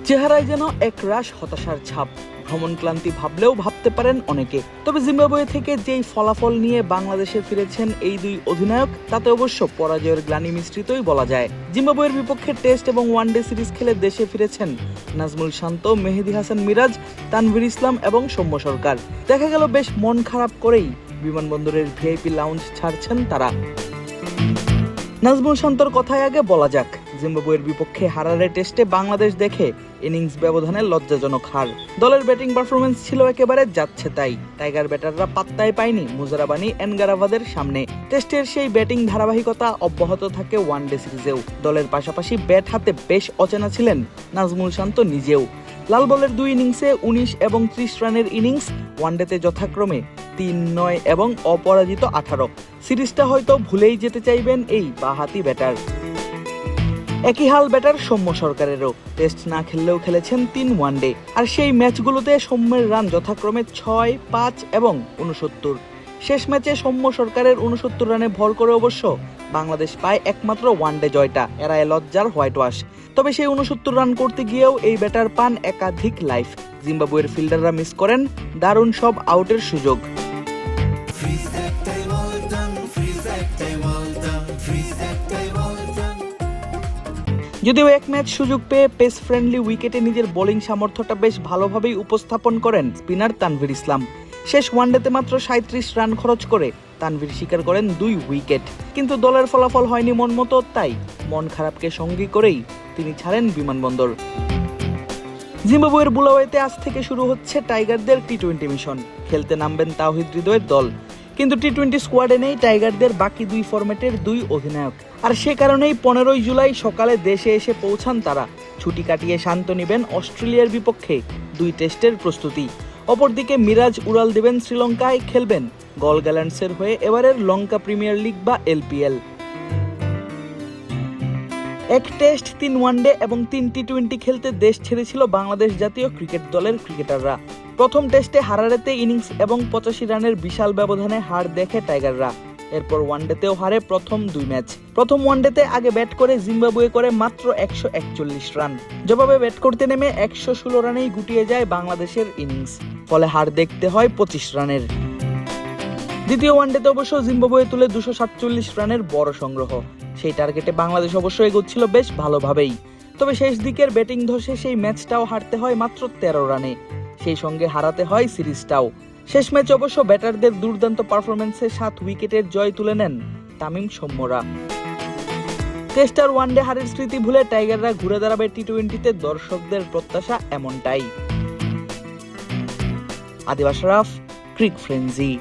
চেহারায় যেন এক রাশ হতাশার ছাপ। ভ্রমণ ক্লান্তি ভাবলেও ভাবতে পারেন অনেকে। তবে জিম্বাবুয়ে থেকে যেই ফলাফল নিয়ে বাংলাদেশে ফিরেছেন এই দুই অধিনায়ক, তাতে অবশ্য পরাজয়ের গ্লানি মিশ্রিতই বলা যায়। জিম্বাবুয়ের বিপক্ষে টেস্ট এবং ওয়ানডে সিরিজ খেলে দেশে ফিরেছেন নাজমুল শান্ত, মেহেদী হাসান মিরাজ, তানভীর ইসলাম এবং সৌম্য সরকার। দেখা গেল বেশ মন খারাপ করেই বিমানবন্দরের ভিআইপি লাউঞ্জ ছাড়ছেন তারা। নাজমুল শান্তর কথায় আগে বলা যাক, জিম্বাবুয়ের বিপক্ষে হারারে টেস্টে বাংলাদেশ দেখে ইনিংস ব্যবধানে লজ্জাজনক হার। দলের ব্যাটিং পারফরমেন্স ছিল একেবারে যাচ্ছে তাই। টাইগার ব্যাটাররা পাত্তাই পায়নি মুজারাবানি এনগারাভাদের সামনে। টেস্টের সেই ব্যাটিং ধারাবাহিকতা অব্যাহত থাকে ওয়ানডে সিরিজেও। দলের পাশাপাশি ব্যাট হাতে বেশ অচেনা ছিলেন নাজমুল শান্ত নিজেও। লাল বলের 2 ইনিংসে 19 এবং 30 রানের ইনিংস, ওয়ানডেতে যথাক্রমে 3, 9 এবং অপরাজিত 18। সিরিজটা হয়তো ভুলেই যেতে চাইবেন এই বাঁহাতি ব্যাটার। একই হাল ব্যাটার সৌম্য সরকারেরও। টেস্ট না খেললেও খেলেছেন 3 ওয়ানডে, আর সেই ম্যাচগুলোতে সৌম্যের রান যথাক্রমে 6, 5 এবং 69। শেষ ম্যাচে সৌম্য সরকারের 69 রানে ভর করে অবশ্য বাংলাদেশ পায় একমাত্র ওয়ানডে জয়টা, এড়ায় লজ্জার হোয়াইট ওয়াশ। তবে সেই 69 রান করতে গিয়েও এই ব্যাটার পান একাধিক লাইফ। জিম্বাবুয়ের ফিল্ডাররা মিস করেন দারুণ সব আউটের সুযোগ। যদিও এক ম্যাচ সুযোগ পেয়ে পেস ফ্রেন্ডলি উইকেটে নিজের বোলিং সামর্থ্যটা বেশ ভালোভাবেই উপস্থাপন করেন স্পিনার তানভীর ইসলাম। শেষ ওয়ানডেতে মাত্র 37 রান খরচ করে তানভীর শিকার করেন 2 উইকেট। কিন্তু দলের ফলাফল হয়নি মন মতো, তাই মন খারাপকে সঙ্গী করেই তিনি ছাড়েন বিমানবন্দর। জিম্বাবুয়ের বুলাওয়েতে আজ থেকে শুরু হচ্ছে টাইগারদের টি-20 মিশন। খেলতে নামবেন তাওহিদ হৃদয়ের দল। কিন্তু টি-20 স্কোয়াডে নেই টাইগারদের বাকি 2 ফরম্যাটের 2 অধিনায়ক। আর সে কারণেই 15 জুলাই সকালে দেশে এসে পৌঁছান তারা। ছুটি কাটিয়ে শান্ত নেবেন অস্ট্রেলিয়ার বিপক্ষে 2 টেস্টের প্রস্তুতি। অপরদিকে মিরাজ উড়াল দেবেন শ্রীলঙ্কায়, খেলবেন গল গ্যালান্টসের হয়ে এবারের লঙ্কা প্রিমিয়ার লিগ বা এলপিএল। 1 টেস্ট, 3 ওয়ানডে এবং 3 টি-20 খেলতে দেশ ছেড়েছিল বাংলাদেশ জাতীয় ক্রিকেট দলের ক্রিকেটাররা। প্রথম টেস্টে হারারেতে ইনিংস এবং 85 রানের বিশাল ব্যবধানে হার দেখে টাইগাররা। এরপর ওয়ানডেতেও হারে প্রথম 2 ম্যাচ। প্রথম ওয়ানডেতে আগে ব্যাট করে জিম্বাবুয়ে করে মাত্র 141 রান। জবাবে ব্যাট করতে নেমে 116 রানেই গুটিয়ে যায় বাংলাদেশের ইনিংস। ফলে হার দেখতে হয় 25 রানের। দ্বিতীয় ওয়ানডেতে অবশ্য জিম্বাবুয়ে তুলে 247 রানের বড় সংগ্রহ। সেই টার্গেটে বাংলাদেশ অবশ্য এগোচ্ছিল বেশ ভালোভাবেই। তবে শেষ দিকের ব্যাটিং ধসে সেই ম্যাচটাও হারতে হয় মাত্র 13 রানে। সেই সঙ্গে হারাতে হয় সিরিজটাও। শেষ ম্যাচ অবশ্য ব্যাটারদের দুর্দান্ত পারফরমেন্সে 7 উইকেটের জয় তুলে নেন তামিম সৌম্যরা। টেস্ট আর ওয়ানডে হারের স্মৃতি ভুলে টাইগাররা ঘুরে দাঁড়াবে টি-20তে, দর্শকদের প্রত্যাশা এমনটাই। আদিব আশরাফ, ক্রিক ফ্রেন্জি।